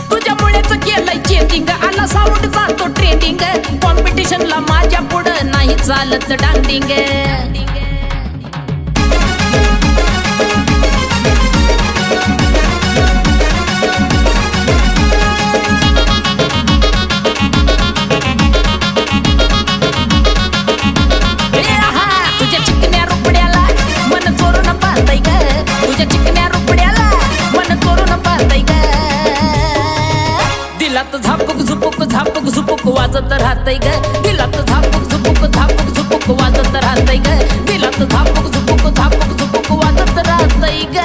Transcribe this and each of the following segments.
तुझ्यामुळेच केलंय चेंजिंग, आला साऊंड जातो ट्रेंडिंग, कॉम्पिटिशनला माझ्या पुढं नाही चालत डांडिंग. दिलात झापूक झुपूक झापूक झुपूक वाजत राहतय ग, दिलात झापूक झुपूक झापूक झुपूक वाजत राहतय ग, दिलात झापूक झुपूक झापूक झुपूक वाजत राहतय ग.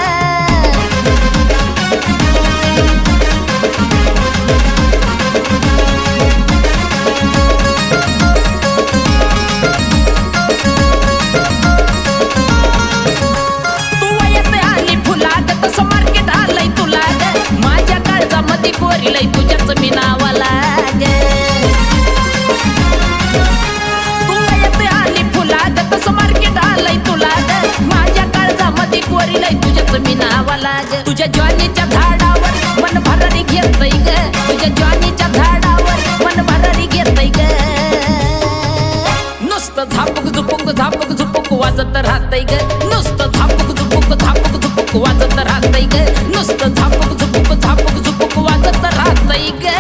तू वयात आली फुलाग, तसं मार्केट आलंय तुला ग, माझ्या काळजामध्ये कोरिलंय तुझ्याच मी नावाला ग. तू वयात आली फुलाग, तसं मार्केट आलंय तुला ग, माझ्या काळजामध्ये कोरिलंय तुझ्याच मी नावाला ग. तुझ्या ज्वानीच्या झाडावर मन भरारी घेतय ग, तुझ्या ज्वानीच्या झाडावर मन भरारी घेतय ग. नुसतं झापूक झुपूक झापूक झुपूक वाजत राहतय ग, नुसतं झापूक झुपूक झापूक झुपूक वाजत राहतय ग, नुसतं झापूक झुपूक झापूक झुपूक वाजत राहतय ग.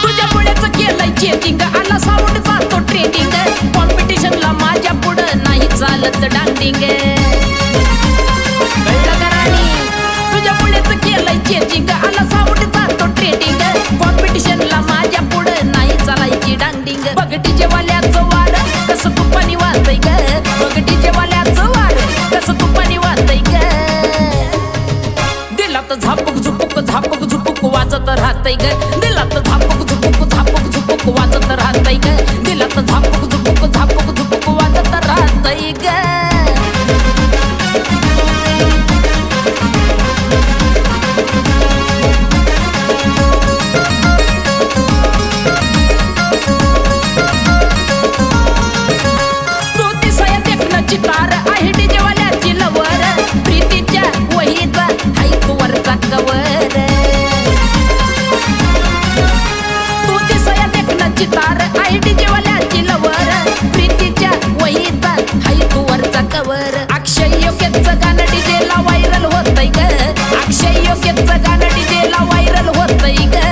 तुझ्यामुळेच केलंय चेंजिंग, आला साऊंड जातो ट्रेंडिंग, कॉम्पिटिशनला माझ्या पुढं नाही चालत डांडिंग. कळलं का राणी? तुझ्यामुळेच केलंय चेंजिंग, आला साऊंड जातो ट्रेंडिंग, कॉम्पिटिशनला माझ्या पुढं नाही चालायची डांडिंग. बघ डीजे वाल्याचं वार कसं तुपानी वाजतंय ग, बघ डीजे वाल्याचं वार कसं तुपानी वाजतंय ग. दिलात झापूक झुपूक झापूक झुपूक वाजत राहतय ग, दिलात झापूक झुपूक झापूक झुपूक वाजत राहतय ग, दिलात झापूक झुपूक झापूक झुपूक वाजत राहतय ग. तू दिसाया देखणं चितार आहे डीजे वाल्याची लवर, प्रीतीच्या वहीचा हाय वरचा कवर. तू दिसाया देखणं चितार आहे डीजे वाल्याची लवर, प्रीतीच्या वहीचा हाय वरचा कवर. अक्षय योग्यचं गाणं डीजेला व्हायरल होतंय ग, अक्षय योग्यचं गाणं डीजेला व्हायरल होतंय ग.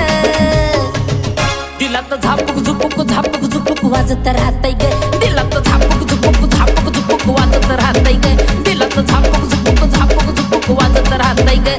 दिलात झापूक झुपूक झापूक झुपूक वाजत राहतय ग, दिलात झापूक झुपूक झापूक झुपूक वाजत राहतय ग, दिलात झापूक झुपूक झापूक झुपूक वाजत राहतय ग.